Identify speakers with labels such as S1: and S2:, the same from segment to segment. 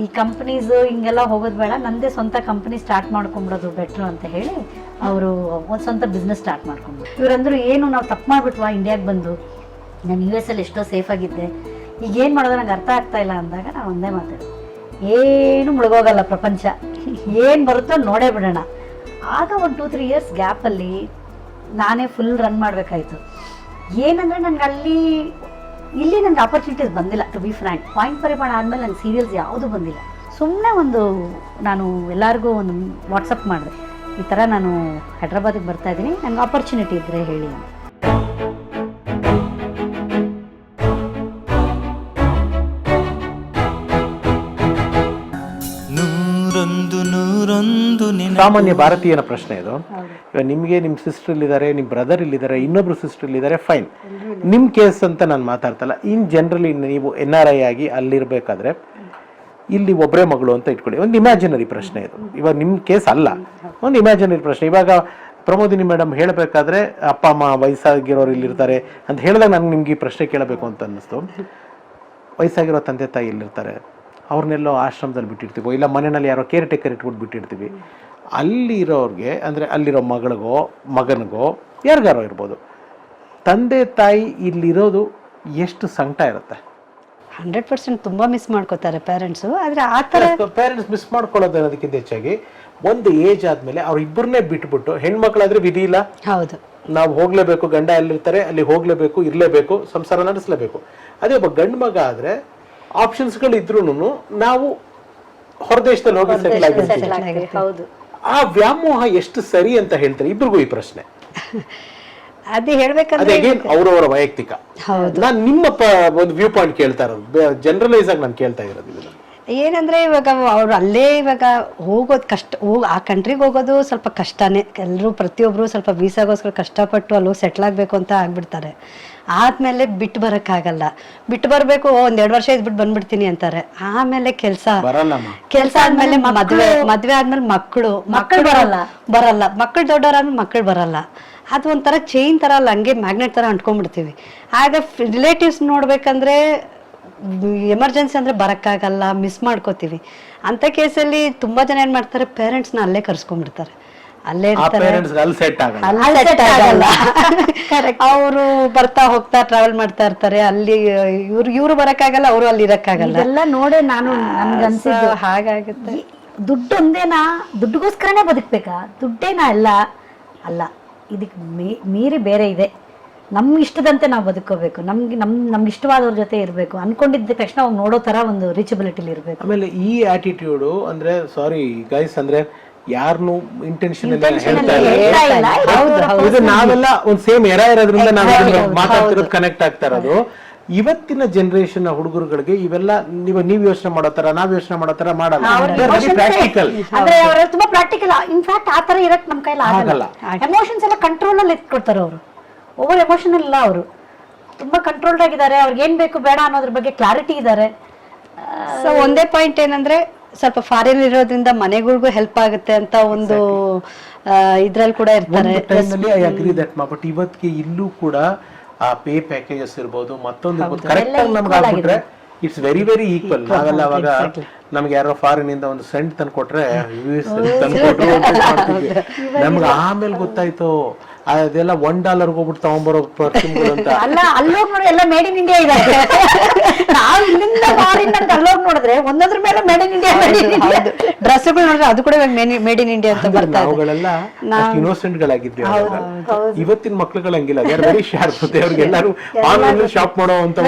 S1: ಈ ಕಂಪ್ನೀಸ್ ಹಿಂಗೆಲ್ಲ ಹೋಗೋದು ಬೇಡ, ನಂದೇ ಸ್ವಂತ ಕಂಪ್ನಿ ಸ್ಟಾರ್ಟ್ ಮಾಡ್ಕೊಂಬಿಡೋದು ಬೆಟ್ರು ಅಂತ ಹೇಳಿ ಅವರು ಒಂದು ಸ್ವಂತ ಬಿಸ್ನೆಸ್ ಸ್ಟಾರ್ಟ್ ಮಾಡ್ಕೊಂಡ್ರು. ಇವರಂದ್ರು ಏನು ನಾವು ತಪ್ಪು ಮಾಡಿಬಿಟ್ವಾ ಇಂಡಿಯಾಗೆ ಬಂದು, ನಾನು US ಅಲ್ಲಿ ಎಷ್ಟೋ ಸೇಫ್ ಆಗಿದ್ದೆ, ಈಗ ಏನು ಮಾಡೋದು ನಂಗೆ ಅರ್ಥ ಆಗ್ತಾ ಇಲ್ಲ ಅಂದಾಗ ನಾನು ಒಂದೇ ಮಾತಾಡಿ, ಏನು ಮುಳುಗೋಗಲ್ಲ ಪ್ರಪಂಚ, ಏನು ಬರುತ್ತೋ ನೋಡೇ ಬಿಡೋಣ. ಆಗ ಒಂದು 2-3 ಇಯರ್ಸ್ ಗ್ಯಾಪಲ್ಲಿ ನಾನೇ ಫುಲ್ ರನ್ ಮಾಡಬೇಕಾಯ್ತು. ಏನಂದರೆ ನನಗೆ ಇಲ್ಲಿ ನನಗೆ ಆಪರ್ಚುನಿಟೀಸ್ ಬಂದಿಲ್ಲ, ಟು ಬಿ ಫ್ರ್ಯಾಂಕ್. ಪಾಯಿಂಟ್ ಪರಿಮಾಣ ಆದಮೇಲೆ ನನಗೆ ಸೀರಿಯಲ್ಸ್ ಯಾವುದೂ ಬಂದಿಲ್ಲ. ಸುಮ್ಮನೆ ನಾನು ಎಲ್ಲರಿಗೂ ಒಂದು ವಾಟ್ಸಪ್ ಮಾಡಿದೆ, ಈ ಥರ ನಾನು ಹೈದ್ರಾಬಾದಿಗೆ ಬರ್ತಾಯಿದ್ದೀನಿ, ನನಗೆ ಆಪರ್ಚುನಿಟಿ ಇದ್ದರೆ ಹೇಳಿ ಅಂತ.
S2: ಸಾಮಾನ್ಯ ಭಾರತೀಯನ ಪ್ರಶ್ನೆ ಇದು. ಇವಾಗ ನಿಮಗೆ ನಿಮ್ಮ ಸಿಸ್ಟರ್ ಇಲ್ಲಿದ್ದಾರೆ, ನಿಮ್ಮ ಬ್ರದರ್ ಇಲ್ಲಿದ್ದಾರೆ, ಇನ್ನೊಬ್ರು ಸಿಸ್ಟರ್ ಇಲ್ಲಿದ್ದಾರೆ, ಫೈನ್. ನಿಮ್ಮ ಕೇಸ್ ಅಂತ ನಾನು ಮಾತಾಡ್ತಲ್ಲ, ಇನ್ ಜನರಲಿ ನೀವು NRI ಆಗಿ ಅಲ್ಲಿರ್ಬೇಕಾದ್ರೆ ಇಲ್ಲಿ ಒಬ್ಬರೇ ಮಗಳು ಅಂತ ಇಟ್ಕೊಳ್ಳಿ, ಒಂದು ಇಮ್ಯಾಜಿನರಿ ಪ್ರಶ್ನೆ ಇದು. ಇವಾಗ ನಿಮ್ಮ ಕೇಸ್ ಅಲ್ಲ, ಒಂದು ಇಮ್ಯಾಜಿನರಿ ಪ್ರಶ್ನೆ. ಇವಾಗ ಪ್ರಮೋದಿನಿ ಮೇಡಮ್ ಹೇಳಬೇಕಾದ್ರೆ ಅಪ್ಪ ಅಮ್ಮ ವಯಸ್ಸಾಗಿರೋರು ಇಲ್ಲಿರ್ತಾರೆ ಅಂತ ಹೇಳಿದಾಗ ನನಗೆ ನಿಮ್ಗೆ ಈ ಪ್ರಶ್ನೆ ಕೇಳಬೇಕು ಅಂತ ಅನ್ನಿಸ್ತು. ವಯಸ್ಸಾಗಿರೋ ತಂದೆ ತಾಯಿ ಇಲ್ಲಿರ್ತಾರೆ, ಅವ್ರನ್ನೆಲ್ಲೋ ಆಶ್ರಮದಲ್ಲಿ ಬಿಟ್ಟಿರ್ತೀವೋ, ಇಲ್ಲ ಮನೆಯಲ್ಲಿ ಯಾರೋ ಕೇರ್ ಟೇಕರ್ ಇಟ್ಬಿಟ್ಟು ಬಿಟ್ಟಿರ್ತೀವಿ. ಅಲ್ಲಿರೋರಿಗೆ ಅಂದರೆ ಅಲ್ಲಿರೋ ಮಗಳಿಗೋ ಮಗನಿಗೋ ಯಾರಿಗಾರೋ ಇರ್ಬೋದು, ತಂದೆ ತಾಯಿ ಇಲ್ಲಿರೋದು ಎಷ್ಟು ಸಂಕಟ ಇರುತ್ತೆ.
S1: 100% ತುಂಬ ಮಿಸ್ ಮಾಡ್ಕೋತಾರೆ ಪೇರೆಂಟ್ಸು. ಆದರೆ ಆ ಥರ
S2: ಪೇರೆಂಟ್ಸ್ ಮಿಸ್ ಮಾಡ್ಕೊಳ್ಳೋದು ಅನ್ನೋದಕ್ಕಿಂತ ಹೆಚ್ಚಾಗಿ ಒಂದು ಏಜ್ ಆದಮೇಲೆ ಅವ್ರಿಬ್ಬರನ್ನೇ ಬಿಟ್ಬಿಟ್ಟು, ಹೆಣ್ಮಕ್ಳಾದ್ರೆ ವಿಧಿ ಇಲ್ಲ,
S1: ಹೌದು
S2: ನಾವು ಹೋಗ್ಲೇಬೇಕು, ಗಂಡ ಎಲ್ಲಿರ್ತಾರೆ ಅಲ್ಲಿ ಹೋಗ್ಲೇಬೇಕು, ಇರಲೇಬೇಕು, ಸಂಸಾರ ನಡೆಸಲೇಬೇಕು. ಅದೇ ಒಬ್ಬ ಗಂಡು ಮಗ ಆದರೆ ಆಪ್ಷನ್ಸ್ಗಳು ಇದ್ರೂ ನಾವು ಹೊರದೇಶದಲ್ಲಿ ಹೋಗಿ ಸೆಟಲ್ ಆಗಿರ್ತೀವಿ.
S1: ಹೌದು,
S2: ಆ ವ್ಯಾಮೋಹ ಎಷ್ಟು ಸರಿ ಅಂತ ಹೇಳ್ತಾರೆ ಇಬ್ರಿಗೂ ಈ ಪ್ರಶ್ನೆ.
S1: ಅದೇ ಹೇಳ್ಬೇಕಂದ್ರೆ
S2: ಅವರವರ ವೈಯಕ್ತಿಕ. ನಾನು ನಿಮ್ಮ ಒಂದು ವ್ಯೂ ಪಾಯಿಂಟ್ ಕೇಳ್ತಾ ಇರೋದು, ಜನರಲೈಸ್ ಆಗಿ ನಾನು ಕೇಳ್ತಾ ಇರೋದು
S1: ಏನಂದ್ರೆ ಇವಾಗ ಅವ್ರು ಅಲ್ಲೇ ಇವಾಗ ಹೋಗೋದು ಕಷ್ಟ, ಆ ಕಂಟ್ರಿಗೆ ಹೋಗೋದು ಸ್ವಲ್ಪ ಕಷ್ಟನೇ. ಎಲ್ಲರೂ ಪ್ರತಿಯೊಬ್ರು ಸ್ವಲ್ಪ ವೀಸಾಗೋಸ್ಕರ ಕಷ್ಟಪಟ್ಟು ಅಲ್ಲಿ ಸೆಟ್ಲ್ ಆಗ್ಬೇಕು ಅಂತ ಆಗ್ಬಿಡ್ತಾರೆ. ಆದ್ಮೇಲೆ ಬಿಟ್ಟು ಬರೋಕ್ಕಾಗಲ್ಲ, ಬಿಟ್ಟು ಬರಬೇಕು, 1-2 ವರ್ಷ ಇದ್ಬಿಟ್ಟು ಬಂದ್ಬಿಡ್ತೀನಿ ಅಂತಾರೆ. ಆಮೇಲೆ ಕೆಲಸ ಆದ್ಮೇಲೆ ಮದ್ವೆ ಆದ್ಮೇಲೆ ಮಕ್ಕಳು ಬರಲ್ಲ, ಮಕ್ಕಳು ದೊಡ್ಡವರಾದ್ಮೇಲೆ ಮಕ್ಕಳು ಬರಲ್ಲ. ಅದು ಒಂಥರ ಚೈನ್ ತರ ಅಲ್ಲ, ಹಂಗೆ ಮ್ಯಾಗ್ನೆಟ್ ತರ ಅಂಟ್ಕೊಂಡ್ಬಿಡ್ತೀವಿ. ಆಗ ರಿಲೇಟಿವ್ಸ್ ನೋಡ್ಬೇಕಂದ್ರೆ ಎಮರ್ಜೆನ್ಸಿ ಅಂದ್ರೆ ಬರಕ್ಕಾಗಲ್ಲ, ಮಿಸ್ ಮಾಡ್ಕೋತೀವಿ. ಅಂತ ಕೇಸಲ್ಲಿ ತುಂಬಾ ಜನ ಏನ್ ಮಾಡ್ತಾರೆ, ಪೇರೆಂಟ್ಸ್ನ ಅಲ್ಲೇ ಕರ್ಸ್ಕೊಂಡ್ಬಿಡ್ತಾರೆ, ಅಲ್ಲೇ ಇರ್ತಾರೆ, ಅವರು ಬರ್ತಾ ಹೋಗ್ತಾ ಟ್ರಾವೆಲ್ ಮಾಡ್ತಾ ಇರ್ತಾರೆ. ಅಲ್ಲಿ ಇವ್ರು ಬರಕ್ಕಾಗಲ್ಲ, ಅವರು ಅಲ್ಲಿ ಇರಕ್ಕಾಗಲ್ಲ. ಎಲ್ಲ ನೋಡೇ ನಾನು ನನ್ಗನ್ಸಿದ್ದು ಹಾಗಾಗುತ್ತೆ. ದುಡ್ಡು ಒಂದೇನಾ, ದುಡ್ಡುಗೋಸ್ಕರನೇ ಬದುಕ್ಬೇಕಾ? ದುಡ್ಡೇನಾ ಅಲ್ಲ, ಇದಕ್ಕೆ ಮೀರಿ ಬೇರೆ ಇದೆ. ನಮ್ಮ ಇಷ್ಟದಂತೆ ನಾವು ಬದುಕೋಬೇಕು, ನಮ್ಗೆ ಇಷ್ಟವಾದವ್ರ ಜೊತೆ ಇರಬೇಕು, ಅನ್ಕೊಂಡಿದ್ದ ತಕ್ಷಣ ಅವ್ನು ನೋಡೋ ತರ ಒಂದು ರೀಚಬಿಲಿಟಿಲಿ ಇರಬೇಕು.
S2: ಆಮೇಲೆ ಈ ಆಟಿಟ್ಯೂಡ್ ಅಂದ್ರೆ, ಸಾರಿ ಗೈಸ್, ಅಂದ್ರೆ ಯಾರನ್ನು ಇಂಟೆನ್ಷನ್ ನಾವೆಲ್ಲ ಒಂದು ಸೇಮ್ ಎರ ಇರೋದ್ರಿಂದ ನಾವು ಮಾತಾಡ್ತಿರೋದು, ಕನೆಕ್ಟ್ ಆಗ್ತಾ ಇರೋದು. ಇವತ್ತಿನ ಜನರೇಷನ್ ಹುಡುಗರುಗಳಿಗೆ ಇವೆಲ್ಲ ನೀವ್ ಯೋಚನೆ ಮಾಡೋ ತರ, ನಾವ್ ಯೋಚನೆ ಮಾಡೋ ತರ ಮಾಡಲ್ಲ. ಪ್ರಾಕ್ಟಿಕಲ್
S1: ಅಂದ್ರೆ ಅವರೆಲ್ಲ ತುಂಬಾ ಪ್ರಾಕ್ಟಿಕಲ್. ಇನ್ಫ್ಯಾಕ್ಟ್ ಆ ತರ ಇರಕ್ ನಮ್ ಕೈಲಿ ಆಗಲ್ಲ. ಎಮೋಷನ್ಸ್ ಎಲ್ಲ ಕಂಟ್ರೋಲ್ ಅಲ್ಲಿ ಇಟ್ಕೊಡ್ತಾರೆ ಅವರು. ಓವರ್ ಎಮೋಷನಲ್ ಇಲ್ಲ, ಅವರು ತುಂಬಾ ಕಂಟ್ರೋಲ್ಡ್ ಆಗಿದ್ದಾರೆ. ಅವ್ರಿಗೆ ಏನ್ ಬೇಕು ಬೇಡ ಅನ್ನೋದ್ರ ಬಗ್ಗೆ ಕ್ಲಾರಿಟಿ ಇದ್ದಾರೆ. ಸೊ ಒಂದೇ ಪಾಯಿಂಟ್ ಏನಂದ್ರೆ, ಸ್ವಲ್ಪ ಫಾರಿನ್ ಇರೋದ್ರಿಂದ ಮನೆಗಳಿಗೂ ಹೆಲ್ಪ್ ಆಗುತ್ತೆ ಅಂತ ಒಂದು ಇದ್ರಲ್ಲಿ ಕೂಡ ಇರ್ತಾರೆ.
S2: ಬಟ್ ಇವತ್ತಿಗೆ ಇಲ್ಲೂ ಕೂಡ ಆ ಪೇ ಪ್ಯಾಕೇಜಸ್ ಇರ್ಬೋದು, ಮತ್ತೊಂದು ಕರೆಕ್ಟ್ ಆಗಿ ನಮ್ಗೆ ಆಗ್ಬಿಟ್ರೆ ಇಟ್ಸ್ ವೆರಿ ವೆರಿ ಈಕ್ವಲ್. ನಾವೆಲ್ಲ ಅವಾಗ ನಮ್ಗೆ ಯಾರೋ ಫಾರಿನ್ ಇಂದ ಒಂದು ಸೆಂಟ್ ತಂದ್ಕೊಟ್ರೆ ನಮ್ಗೆ ಆಮೇಲೆ ಗೊತ್ತಾಯ್ತು ಅದೆಲ್ಲ $1 ಹೋಗ್ಬಿಟ್ಟು ತಗೊಂಡ್ಬರೋ ಪರ್ಫ್ಯೂಮ್ಗಳು ಅಂತ.
S1: ಅಲ್ಲ, ಅಲ್ಲೋಗಿ ನೋಡಿ ಎಲ್ಲ ಮೇಡ್ ಇನ್ ಇಂಡಿಯಾ ಇದೆ. ನಾವು ಇಲ್ಲಿಂದ ಫಾರಿನ್ ಅಂತ ಅಲ್ಲೋಗಿ ನೋಡಿದ್ರೆ ಒಂದೊಂದ್ರ ಮೇಲೆ ಮೇಡ್ ಇನ್ ಇಂಡಿಯಾ. ಡ್ರೆಸ್ಗಳು ನೋಡಿದ್ರೆ ಅದು ಕೂಡ ಮೇಡ್ ಇನ್ ಇಂಡಿಯಾ ಅಂತ ಬರ್ತಾರೆ.
S2: ನಾವುಗಳೆಲ್ಲ ಇನ್ನೋಸೆಂಟ್ ಗಳಾಗಿದ್ವಿ. ಇವತ್ತಿನ ಮಕ್ಳುಗಳು ಹಂಗಿಲ್ಲ, ವೆರಿ ಶಾರ್ಪ್. ಅವ್ರಿಗೆಲ್ಲರೂ ಆನ್ಲೈನ್ ಶಾಪ್ ಮಾಡೋ ಅಂತ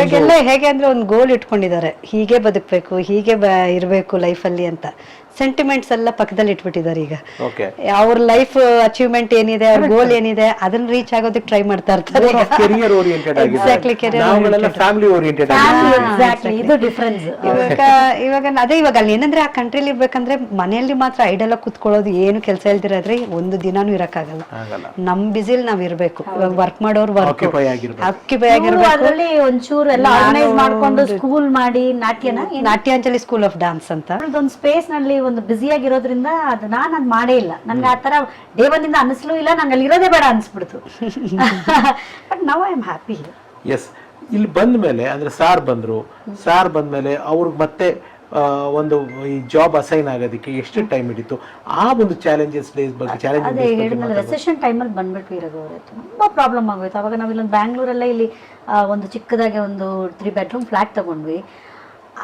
S1: ಹೇಗೆ ಅಂದ್ರೆ ಒಂದು ಗೋಲ್ ಇಟ್ಕೊಂಡಿದ್ದಾರೆ, ಹೀಗೆ ಬದುಕ್ಬೇಕು, ಹೀಗೆ ಇರ್ಬೇಕು ಲೈಫಲ್ಲಿ ಅಂತ. ಸೆಂಟಿಮೆಂಟ್ಸ್ ಎಲ್ಲ ಪಕ್ಕದಲ್ಲಿ ಇಟ್ಬಿಟ್ಟಿದ್ದಾರೆ. ಈಗ ಅವ್ರ ಲೈಫ್ ಅಚೀವ್ಮೆಂಟ್ ಏನಿದೆ, ಅವ್ರ ಗೋಲ್ ಏನಿದೆ, ಅದನ್ನ ರೀಚ್ ಆಗೋದಕ್ಕೆ ಟ್ರೈ ಮಾಡ್ತಾ ಇರ್ತಾರೆ. ಇವಾಗ ಅಲ್ಲಿ ಏನಂದ್ರೆ ಆ ಕಂಟ್ರಿಲಿ ಇರ್ಬೇಕಂದ್ರೆ ಮನೆಯಲ್ಲಿ ಮಾತ್ರ ಐಡಲ್ ಕುತ್ಕೊಳ್ಳೋದು, ಏನು ಕೆಲಸ ಇಲ್ದಿರೋದ್ರೆ ಒಂದು ದಿನಾನು ಇರಕ್ಕಾಗಲ್ಲ. ನಮ್ ಬಿಸಿಲ್ ನಾವ್ ಇರ್ಬೇಕು. ಇವಾಗ ವರ್ಕ್ ಮಾಡೋರು ಆಕ್ಯುಪೈ ಆಗಿರ್ಬೇಕು. ಒಂಚೂರು ಎಲ್ಲ ಆರ್ಗನೈಸ್ ಮಾಡ್ಕೊಂಡು ಸ್ಕೂಲ್ ಮಾಡಿ, ನಾಟ್ಯಾಂಜಲಿ ಸ್ಕೂಲ್ ಆಫ್ ಡಾನ್ಸ್ ಅಂತ ಒಂದು ಸ್ಪೇಸ್ ನಲ್ಲಿ ಒಂದು ಬ್ಯುಸಿ ಆಗಿರೋದ್ರಿಂದ ಅದು ನಾನು ಮಾಡೇ ಇಲ್ಲ. ನನ್ಗೆ ಆ ತರ ಡೇ ಒಂದಿಂದ ಅನಿಸ್ಲೂ ಇಲ್ಲ, ನಂಗೆ ಅಲ್ಲಿ ಇರೋದೇ ಬೇಡ ಅನ್ಸ್ಬಿಡ್ತು. But now I am happy.
S2: Yes, ಇಲ್ಲಿ ಬಂದ ಮೇಲೆ ಅಂದ್ರೆ ಸಾರ್ ಬಂದ್ಮೇಲೆ ಅವ್ರಿಗೆ ಮತ್ತೆ ಒಂದು ಈ ಜಾಬ್ ಅಸೈನ್ ಆಗೋದಕ್ಕೆ ಎಷ್ಟು ಟೈಮ್ ಹಿಡಿತು, ಆ ಒಂದು ಚಾಲೆಂಜಸ್ ಡೇಸ್ ಬಗ್ಗೆ
S1: ಅದೇ ಹೇಳಿದ್ಮೇಲೆ ರೆಸೆಷನ್ ಟೈಮಲ್ಲಿ ಬಂದ್ಬಿಟ್ವಿ ಇರೋದು ತುಂಬಾ ಪ್ರಾಬ್ಲಮ್ ಆಗೋಯ್ತು. ಅವಾಗ ನಾವು ಇಲ್ಲೊಂದು ಬ್ಯಾಂಗ್ಳೂರಲ್ಲೇ ಇಲ್ಲಿ ಒಂದು ಚಿಕ್ಕದಾಗಿ ಒಂದು 3 bedroom ಫ್ಲಾಟ್ ತಗೊಂಡ್ವಿ.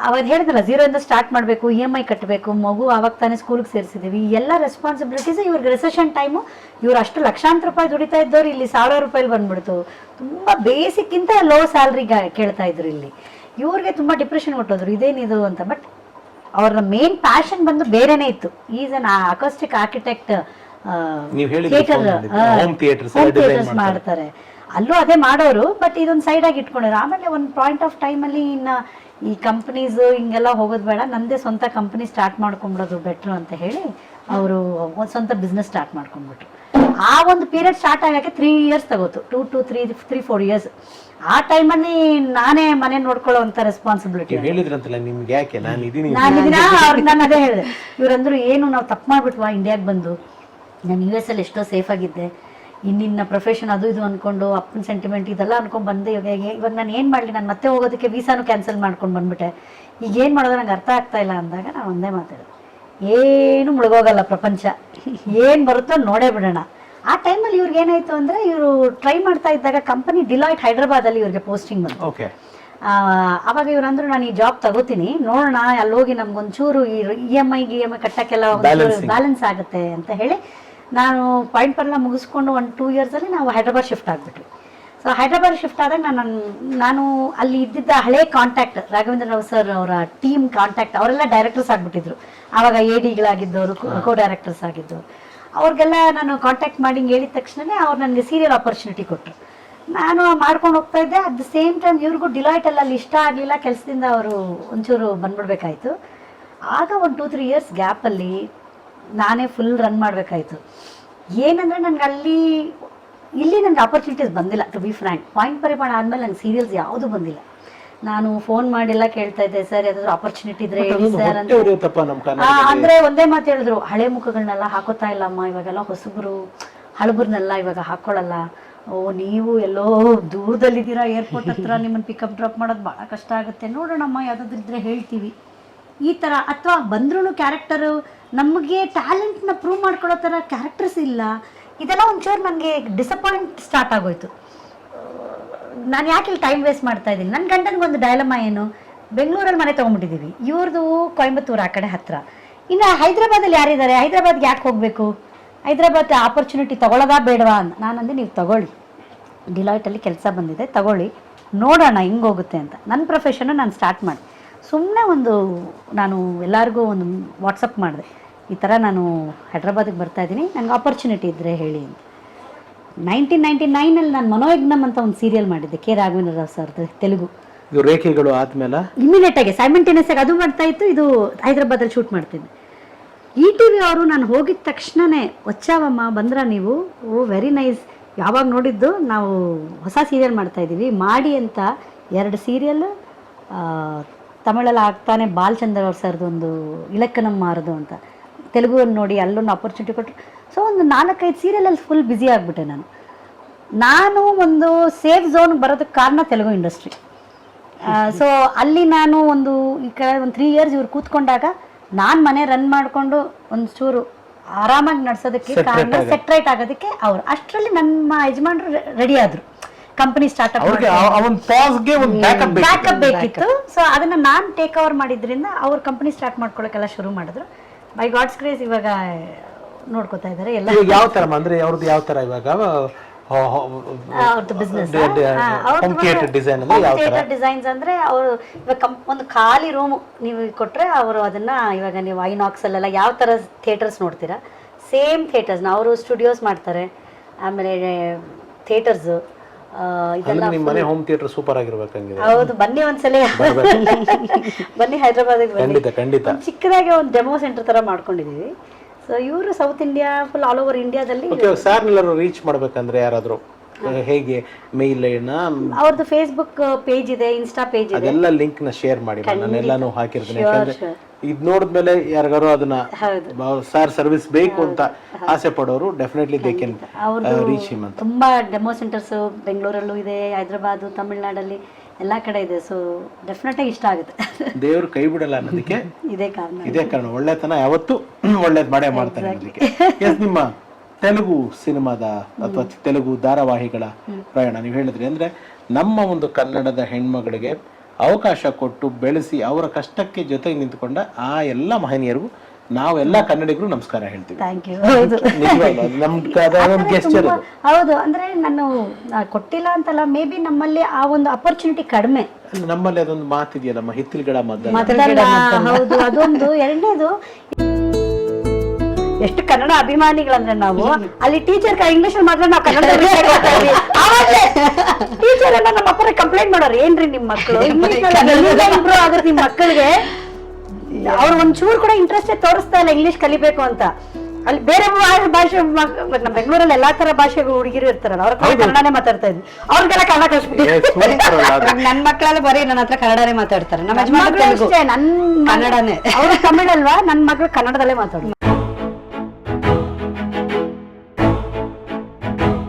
S1: ಅವಾಗ ಹೇಳಿದ್ರಲ್ಲ 0 ಇಂದ ಸ್ಟಾರ್ಟ್ ಮಾಡಬೇಕು, EMI ಕಟ್ಟಬೇಕು, ಮಗು ಆವಾಗ ತಾನೇ ಸ್ಕೂಲ್ಗೆ ಸೇರಿಸಿದ್ದೀವಿ, ಎಲ್ಲ ರೆಸ್ಪಾನ್ಸಿಬಿಲಿಟೀಸ್ ಇವ್ರಿಗೆ ರೆಸೆಷನ್ ಟೈಮು. ಇವ್ರು ಅಷ್ಟು ಲಕ್ಷಾಂತರ ರೂಪಾಯಿ ದುಡಿತಾ ಇದ್ದವ್ರು ಇಲ್ಲಿ 1000 ರೂಪಾಯಿ ಬಂದ್ಬಿಡ್ತು. ತುಂಬ ಬೇಸಿಕ್ಕಿಂತ ಲೋ ಸ್ಯಾಲ್ರಿ ಕೇಳ್ತಾ ಇದ್ರು ಇಲ್ಲಿ. ಇವ್ರಿಗೆ ತುಂಬ ಡಿಪ್ರೆಷನ್ ಕೊಟ್ಟೋದ್ರು, ಇದೇನಿದು ಅಂತ. ಬಟ್ ಅವ್ರ ಮೇನ್ ಪ್ಯಾಷನ್ ಬಂದು ಬೇರೆನೇ ಇತ್ತು. Is an acoustic architect, theatres ಮಾಡ್ತಾರೆ, ಅಲ್ಲೂ ಅದೇ ಮಾಡೋರು. ಬಟ್ ಇದೊಂದು ಸೈಡ್ ಆಗಿ ಇಟ್ಕೊಂಡ್ರು. ಆಮೇಲೆ ಒಂದು ಪಾಯಿಂಟ್ ಆಫ್ ಟೈಮಲ್ಲಿ ಇನ್ನು ಈ ಕಂಪ್ನೀಸ್ ಹಿಂಗೆಲ್ಲ ಹೋಗೋದು ಬೇಡ, ನಂದೇ ಸ್ವಂತ ಕಂಪನಿ ಸ್ಟಾರ್ಟ್ ಮಾಡ್ಕೊಂಡ್ಬಿಡೋದು ಬೆಟ್ರು ಅಂತ ಹೇಳಿ ಅವರು ಒಂದು ಸ್ವಂತ ಬಿಸ್ನೆಸ್ ಸ್ಟಾರ್ಟ್ ಮಾಡ್ಕೊಂಡ್ಬಿಟ್ರು. ಆ ಒಂದು ಪೀರಿಯಡ್ ಸ್ಟಾರ್ಟ್ ಆಗೋಕ್ಕೆ 3 years ತಗೋತು, 2 to 3-4 years. ಆ ಟೈಮಲ್ಲಿ ನಾನೇ ಮನೆ ನೋಡ್ಕೊಳ್ಳೋ ಅಂತ ರೆಸ್ಪಾನ್ಸಿಬಿಲಿಟಿ.
S2: ಹೇಳಿದ್ರಂತಲ್ಲ ನಿಮ್ಗೆ ಯಾಕೆ ನಾನು
S1: ಅದೇ ಹೇಳಿದೆ. ಇವರಂದ್ರು ಏನು ನಾವು ತಪ್ಪು ಮಾಡ್ಬಿಟ್ವಾ ಇಂಡಿಯಾಗೆ ಬಂದು, ನಾನು US ಅಲ್ಲಿ ಎಷ್ಟೋ ಸೇಫ್ ಆಗಿದ್ದೆ, ಇನ್ನಿನ್ನ ಪ್ರೊಫೆಷನ್ ಅದು ಇದು ಅಂದ್ಕೊಂಡು ಅಪ್ಪನ ಸೆಂಟಿಮೆಂಟ್ ಇದೆಲ್ಲ ಅನ್ಕೊಂಡು ಬಂದೆ. ಇವಾಗ ನಾನು ಏನು ಮಾಡಲಿ, ನಾನು ಮತ್ತೆ ಹೋಗೋದಕ್ಕೆ ವೀಸಾನು ಕ್ಯಾನ್ಸಲ್ ಮಾಡ್ಕೊಂಡು ಬಂದ್ಬಿಟ್ಟೆ, ಈಗ ಏನು ಮಾಡೋದು ನಂಗೆ ಅರ್ಥ ಆಗ್ತಾ ಇಲ್ಲ ಅಂದಾಗ ನಾನು ಒಂದೇ ಮಾತಾಡೋದು, ಏನು ಮುಳುಗೋಗಲ್ಲ ಪ್ರಪಂಚ, ಏನು ಬರುತ್ತೋ ನೋಡೇ ಬಿಡೋಣ. ಆ ಟೈಮಲ್ಲಿ ಇವ್ರಿಗೆ ಏನಾಯ್ತು ಅಂದರೆ, ಇವರು ಟ್ರೈ ಮಾಡ್ತಾ ಇದ್ದಾಗ ಕಂಪನಿ ಡಿಲಾಯ್ಟ್ ಹೈದ್ರಾಬಾದಲ್ಲಿ ಇವ್ರಿಗೆ ಪೋಸ್ಟಿಂಗ್ ಬಂತು. ಅವಾಗ ಇವ್ರು ಅಂದ್ರು ನಾನು ಈ ಜಾಬ್ ತಗೋತೀನಿ, ನೋಡೋಣ ಅಲ್ಲಿ ಹೋಗಿ ನಮ್ಗೊಂಚೂರು EMI ಕಟ್ಟಕ್ಕೆಲ್ಲ ಬ್ಯಾಲೆನ್ಸ್ ಆಗುತ್ತೆ ಅಂತ ಹೇಳಿ ನಾನು ಪಾಯಿಂಟ್ ಪರ್ಲ ಮುಗಿಸ್ಕೊಂಡು 1-2 years ನಾವು ಹೈದ್ರಾಬಾದ್ ಶಿಫ್ಟ್ ಆಗಿಬಿಟ್ವಿ. ಸೊ ಹೈದ್ರಾಬಾದ್ ಶಿಫ್ಟ್ ಆದಾಗ ನಾನು ಅಲ್ಲಿ ಇದ್ದಿದ್ದ ಹಳೆ ಕಾಂಟ್ಯಾಕ್ಟ್, ರಾಘವೇಂದ್ರ ರಾವ್ ಸರ್ ಅವರ ಟೀಮ್ ಕಾಂಟ್ಯಾಕ್ಟ್, ಅವರೆಲ್ಲ ಡೈರೆಕ್ಟರ್ಸ್ ಆಗಿಬಿಟ್ಟಿದ್ರು. ಆವಾಗ ADಗಳಾಗಿದ್ದವರು, ಕೋ ಡೈರೆಕ್ಟರ್ಸ್ ಆಗಿದ್ದವರು. ಅವ್ರಿಗೆಲ್ಲ ನಾನು ಕಾಂಟ್ಯಾಕ್ಟ್ ಮಾಡಿ ಹೇಳಿದ ತಕ್ಷಣವೇ ಅವ್ರು ನನಗೆ ಸೀರಿಯಲ್ ಆಪರ್ಚುನಿಟಿ ಕೊಟ್ಟರು. ನಾನು ಮಾಡ್ಕೊಂಡು ಹೋಗ್ತಾ ಇದ್ದೆ. ಅಟ್ ದ ಸೇಮ್ ಟೈಮ್ ಇವ್ರಿಗೂ ಡಿಲಾಯ್ಟಲ್ಲಿ ಅಲ್ಲಿ ಇಷ್ಟ ಆಗಲಿಲ್ಲ, ಕೆಲಸದಿಂದ ಅವರು ಒಂಚೂರು ಬಂದ್ಬಿಡ್ಬೇಕಾಯ್ತು. ಆಗ ಒಂದು 2-3 years ಗ್ಯಾಪಲ್ಲಿ ನಾನೇ ಫುಲ್ ರನ್ ಮಾಡಬೇಕಾಯ್ತು. ಏನಂದರೆ ನನಗೆ ಇಲ್ಲಿ ನನಗೆ ಆಪರ್ಚುನಿಟೀಸ್ ಬಂದಿಲ್ಲ, ಟು ಬಿ ಫ್ರ್ಯಾಂಕ್. ಪಾಯಿಂಟ್ ಪರಿಮಾಣ ಆದಮೇಲೆ ನನಗೆ ಸೀರಿಯಲ್ಸ್ ಯಾವುದೂ ಬಂದಿಲ್ಲ. ನಾನು ಫೋನ್ ಮಾಡಿಲ್ಲ, ಕೇಳ್ತಾ ಇದ್ದೆ, ಸರ್ ಯಾವ್ದಾದ್ರು ಆಪರ್ಚುನಿಟಿ ಇದ್ರೆ ಹೇಳಿ ಸರ್ ಅಂತ. ಅಂದರೆ ಒಂದೇ ಮಾತು ಹೇಳಿದ್ರು, ಹಳೆ ಮುಖಗಳನ್ನೆಲ್ಲ ಹಾಕೋತಾ ಇಲ್ಲಮ್ಮ, ಇವಾಗೆಲ್ಲ ಹೊಸಬ್ರು ಹಳಬ್ರನ್ನೆಲ್ಲ ಇವಾಗ ಹಾಕ್ಕೊಳ್ಳಲ್ಲ. ನೀವು ಎಲ್ಲೋ ದೂರದಲ್ಲಿದ್ದೀರಾ, ಏರ್ಪೋರ್ಟ್ ಹತ್ರ, ನಿಮ್ಮನ್ನು ಪಿಕಪ್ ಡ್ರಾಪ್ ಮಾಡೋದು ಭಾಳ ಕಷ್ಟ ಆಗುತ್ತೆ, ನೋಡೋಣಮ್ಮ ಯಾವುದಾದ್ರು ಇದ್ರೆ ಹೇಳ್ತೀವಿ ಈ ಥರ. ಅಥವಾ ಬಂದ್ರೂ ಕ್ಯಾರೆಕ್ಟರು ನಮಗೆ ಟ್ಯಾಲೆಂಟ್ನ ಪ್ರೂವ್ ಮಾಡ್ಕೊಳ್ಳೋ ಥರ ಕ್ಯಾರೆಕ್ಟರ್ಸ್ ಇಲ್ಲ. ಇದೆಲ್ಲ ಒಂಚೂರು ನನಗೆ ಡಿಸಪಾಯಿಂಟ್ ಸ್ಟಾರ್ಟ್ ಆಗೋಯ್ತು. ನಾನು ಯಾಕೆ ಇಲ್ಲಿ ಟೈಮ್ ವೇಸ್ಟ್ ಮಾಡ್ತಾ ಇದ್ದೀನಿ. ನನ್ನ ಗಂಡನಿಗೆ ಒಂದು ಡೈಲಮಾ ಏನು, ಬೆಂಗಳೂರಲ್ಲಿ ಮನೆ ತೊಗೊಂಡ್ಬಿಟ್ಟಿದ್ದೀವಿ, ಇವ್ರದ್ದು ಕೊಯಂಬತ್ತೂರು ಆ ಕಡೆ ಹತ್ತಿರ. ಇನ್ನು ಹೈದ್ರಾಬಾದಲ್ಲಿ ಯಾರಿದ್ದಾರೆ, ಹೈದ್ರಾಬಾದ್ಗೆ ಯಾಕೆ ಹೋಗಬೇಕು, ಹೈದ್ರಾಬಾದ್ ಆಪರ್ಚುನಿಟಿ ತೊಗೊಳ್ಳೋದಾ ಬೇಡವಾ ಅಂತ. ನಾನಂದೆ ನೀವು ತಗೊಳ್ಳಿ, ಡಿಲಾಯ್ಟಲ್ಲಿ ಕೆಲಸ ಬಂದಿದೆ, ತಗೊಳ್ಳಿ, ನೋಡೋಣ ಹಿಂಗೆ ಹೋಗುತ್ತೆ ಅಂತ. ನನ್ನ ಪ್ರೊಫೆಷನ್ನು ನಾನು ಸ್ಟಾರ್ಟ್ ಮಾಡಿ ಸುಮ್ಮನೆ ನಾನು ಎಲ್ಲರಿಗೂ ಒಂದು ವಾಟ್ಸಪ್ ಮಾಡಿದೆ, ಈ ಥರ ನಾನು ಹೈದ್ರಾಬಾದಿಗೆ ಬರ್ತಾಯಿದ್ದೀನಿ, ನನಗೆ ಆಪರ್ಚುನಿಟಿ ಇದ್ದರೆ ಹೇಳಿ ಅಂತ. 1999 ನಾನು ಮನೋಯಜ್ಞಮ್ ಅಂತ ಒಂದು ಸೀರಿಯಲ್ ಮಾಡಿದ್ದೆ, ಕೆ ರಾಘವೇಂದ್ರ ರಾವ್ ಸರ್ದು, ತೆಲುಗು.
S2: ರೇಖೆಗಳು ಆದ್ಮೇಲೆ
S1: ಇಮಿಡಿಯೇಟ್ ಆಗಿ ಸೈಮಲ್ಟೇನಿಯಸ್ ಆಗಿ ಅದು ಮಾಡ್ತಾ ಇತ್ತು, ಇದು ಹೈದ್ರಾಬಾದಲ್ಲಿ ಶೂಟ್ ಮಾಡ್ತಿದ್ದೆ. ETV ಅವರು ನಾನು ಹೋಗಿದ ತಕ್ಷಣವೇ, వచ్చావಮ್ಮ ಬಂದ್ರ ನೀವು, ಓ ವೆರಿ ನೈಸ್, ಯಾವಾಗ ನೋಡಿದ್ದು, ನಾವು ಹೊಸ ಸೀರಿಯಲ್ ಮಾಡ್ತಾಯಿದ್ದೀವಿ ಮಾಡಿ ಅಂತ 2 ಸೀರಿಯಲ್ ತಮಿಳಲ್ಲಿ ಆಗ್ತಾನೆ. ಬಾಲಚಂದ್ರ ಅವ್ರ ಸರ್ದು ಒಂದು ಇಲಕ್ಕನಂ ಮಾರದು ಅಂತ, ತೆಲುಗುವನ್ನು ನೋಡಿ ಅಲ್ಲೊಂದು ಆಪರ್ಚುನಿಟಿ ಕೊಟ್ಟರು. ಸೊ ಒಂದು 4-5 ಸೀರಿಯಲಲ್ಲಿ ಫುಲ್ ಬ್ಯುಸಿ ಆಗಿಬಿಟ್ಟೆ ನಾನು ಒಂದು ಸೇಫ್ ಝೋನ್ಗೆ ಬರೋದಕ್ಕೆ ಕಾರಣ ತೆಲುಗು ಇಂಡಸ್ಟ್ರಿ. ಸೊ ಅಲ್ಲಿ ನಾನು ಈ ಕಡೆ ಒಂದು 3 years ಇವ್ರು ಕೂತ್ಕೊಂಡಾಗ ನಾನು ಮನೆ ರನ್ ಮಾಡಿಕೊಂಡು ಒಂಚೂರು ಆರಾಮಾಗಿ ನಡೆಸೋದಕ್ಕೆ ಕಾರಣ, ಸೆಟ್ರೈಟ್ ಆಗೋದಕ್ಕೆ ಅವರು. ಅಷ್ಟರಲ್ಲಿ ನಮ್ಮ ಯಜಮಾನ್ರು ರೆಡಿ ಆದರು ಕಂಪನಿ ಸ್ಟಾರ್ಟ್ಅಪ್, ಬ್ಯಾಕಪ್ ಬೇಕಿತ್ತು. ಸೊ ಅದನ್ನು ನಾನು ಟೇಕ್ ಓವರ್ ಮಾಡಿದ್ರಿಂದ ಅವ್ರ ಕಂಪನಿ ಸ್ಟಾರ್ಟ್ ಮಾಡ್ಕೊಳ್ಳೋಕ್ಕೆಲ್ಲ ಶುರು ಮಾಡಿದ್ರು. ಬೈ ಗಾಡ್ಸ್ ಗ್ರೇಸ್ ಇವಾಗ ನೋಡ್ಕೋತಾ ಇದ್ದಾರೆ ಎಲ್ಲ.
S2: ಯಾವ ತರ ಅಂದ್ರೆ ಅವ್ರದ್ದು ಯಾವ ತರ ಇವಾಗ
S1: ಅವ್ರದ್ದು ಬಿಸ್ನೆಸ್ ಥಿಯೇಟರ್ ಡಿಸೈನ್ಸ್ ಅಂದ್ರೆ ಅವರು ಇವಾಗ ಒಂದು ಖಾಲಿ ರೂಮ್ ನೀವು ಕೊಟ್ರೆ ಅವರು ಅದನ್ನ, ಇವಾಗ ನೀವು ಐನಾಕ್ಸ್ ಅಲ್ಲೆಲ್ಲ ಯಾವ ತರ ಥಿಯೇಟರ್ಸ್ ನೋಡ್ತೀರಾ, ಸೇಮ್ ಥಿಯೇಟರ್ಸ್ನ ಅವರು ಸ್ಟುಡಿಯೋಸ್ ಮಾಡ್ತಾರೆ. ಆಮೇಲೆ ಥಿಯೇಟರ್ಸ್ ಇದೆಲ್ಲ
S2: ಮನೆ ಹೋಮ್ ಥಿಯೇಟರ್ ಸೂಪರ್ ಆಗಿರ್ಬೇಕಂಗಿದೆ.
S1: ಹೌದು, ಬನ್ನಿ ಒಂದ್ಸಲ, ಬನ್ನಿ ಹೈದ್ರಾಬಾದಿಗೆ ಬನ್ನಿ.
S2: ಖಂಡಿತ
S1: ಚಿಕ್ಕದಾಗಿ ಒಂದು ಡೆಮೋ ಸೆಂಟರ್ ತರ ಮಾಡ್ಕೊಂಡಿದೀವಿ. ಸೊ ಇವರು south India, full all over ಇಂಡಿಯಾದಲ್ಲಿ.
S2: ಸಾರ್ನೆಲ್ಲರೂ ರೀಚ್ ಮಾಡ್ಬೇಕಂದ್ರೆ ಯಾರಾದರೂ ಹೇಗೆ, ಮೇಲ್
S1: ಅವ್ರದ್ದು ಫೇಸ್ಬುಕ್ ಪೇಜ್ ಇದೆ, ಇನ್ಸ್ಟಾ ಪೇಜ್ ಇದೆ,
S2: ಅದೆಲ್ಲ ಲಿಂಕ್ ನ ಶೇರ್ ಮಾಡಿ, ನಾನೆಲ್ಲಾನು ಹಾಕಿರ್ತೀನಿ. ಯಾಕಂದ್ರೆ ಇದು ನೋಡಿದ್ಮೇಲೆ ಯಾರಿಗಾರು ಅದನ್ನ ಸಾರ್ ಸರ್ವಿಸ್ ಬೇಕು ಅಂತ ಆಸೆ ಪಡೋರು definitely they can reach him ಅಂತ.
S1: ತುಂಬಾ ಡೆಮೋ ಸೆಂಟರ್ಸ್ ಬೆಂಗಳೂರಲ್ಲೂ ಇದೆ, ಹೈದರಾಬಾದ್, ತಮಿಳ್ನಾಡಲ್ಲಿ ಎಲ್ಲ ಕಡೆ ಇದೆ. ಸೊ ಡೆಫಿನೆಟ್ ಆಗಿ ಇಷ್ಟ ಆಗುತ್ತೆ.
S2: ದೇವರು ಕೈ ಬಿಡಲ್ಲ ಅನ್ನೋದಕ್ಕೆ
S1: ಇದೇ ಕಾರಣ.
S2: ಒಳ್ಳೆತನ ಯಾವತ್ತೂ ಒಳ್ಳೇದ್ ಮಾಡೇ ಮಾಡ್ತಾರೆ ಅನ್ನೋದಕ್ಕೆ. ಎಸ್, ನಿಮ್ಮ ತೆಲುಗು ಸಿನಿಮಾದ ಅಥವಾ ತೆಲುಗು ಧಾರಾವಾಹಿಗಳ ಪ್ರಯಾಣ ನೀವು ಹೇಳಿದ್ರಿ ಅಂದ್ರೆ ನಮ್ಮ ಒಂದು ಕನ್ನಡದ ಹೆಣ್ಮಗಳಿಗೆ ಅವಕಾಶ ಕೊಟ್ಟು ಬೆಳೆಸಿ ಅವರ ಕಷ್ಟಕ್ಕೆ ಜೊತೆಗೆ ನಿಂತುಕೊಂಡ ಆ ಎಲ್ಲ ಮಹನೀಯರಿಗೂ ನಾವೆಲ್ಲ ಕನ್ನಡಿಗರು ನಮಸ್ಕಾರ ಹೇಳ್ತೀವಿ.
S1: Thank you. ಹೌದು, ಹೌದು. ಅಂದ್ರೆ ನಾನು ಕೊಟ್ಟಿಲ್ಲ ಅಂತಲ್ಲ, ಮೇ ಬಿ ನಮ್ಮಲ್ಲಿ ಆ ಒಂದು ಅಪರ್ಚುನಿಟಿ ಕಡಿಮೆ.
S2: ನಮ್ಮಲ್ಲಿ ಅದೊಂದು ಮಾತಿದೆಯಲ್ಲ, ಹಿತ್ತಲ್ಗಳ ಮದ್ದಲ್ಲ.
S1: ಹೌದು, ಅದೊಂದು. ಎರಡನೇದು, ಎಷ್ಟು ಕನ್ನಡ ಅಭಿಮಾನಿಗಳಂದ್ರೆ ನಾವು ಅಲ್ಲಿ ಟೀಚರ್ ಇಂಗ್ಲಿಷ್ ಮಾತ್ರ ನಾವು ಕನ್ನಡ ಟೀಚರ್ ಅನ್ನ ನಮ್ಮ ಅಪ್ಪರ ಕಂಪ್ಲೇಂಟ್ ಮಾಡೋರು, ಏನ್ರಿ ನಿಮ್ ಮಕ್ಕಳು ಇಂಗ್ಲಿಷ್ ಇಂಪ್ರೂವ್ ಆಗುತ್ತೆ ನಿಮ್ ಮಕ್ಕಳಿಗೆ, ಅವ್ರು ಒಂಚೂರು ಕೂಡ ಇಂಟ್ರೆಸ್ಟ್ ತೋರಿಸ್ತಾ ಇಲ್ಲ ಇಂಗ್ಲಿಷ್ ಕಲಿಬೇಕು ಅಂತ. ಅಲ್ಲಿ ಬೇರೆ ಭಾಷೆ ನಮ್ಮ ಬೆಂಗಳೂರಲ್ಲಿ ಎಲ್ಲಾ ತರ ಭಾಷೆ ಹುಡುಗಿರು ಇರ್ತಾರಲ್ಲ, ಅವ್ರ ಕನ್ನಡನೇ ಮಾತಾಡ್ತಾ ಇದ್ವಿ, ಅವ್ರಿಗೆಲ್ಲ ಕನ್ನಡ ಕಲಿಸ್ಬಿಟ್ಟು
S3: ನನ್ ಮಕ್ಕಳೆಲ್ಲ ಬರೀ ನನ್ನ ಹತ್ರ ಕನ್ನಡನೇ ಮಾತಾಡ್ತಾರೆ. ನಮ್ಮ
S1: ಕನ್ನಡನೇ. ಅವ್ರು ತಮಿಳಲ್ವಾ, ನನ್ ಮಗಳು ಕನ್ನಡದಲ್ಲೇ ಮಾತಾಡೋದು.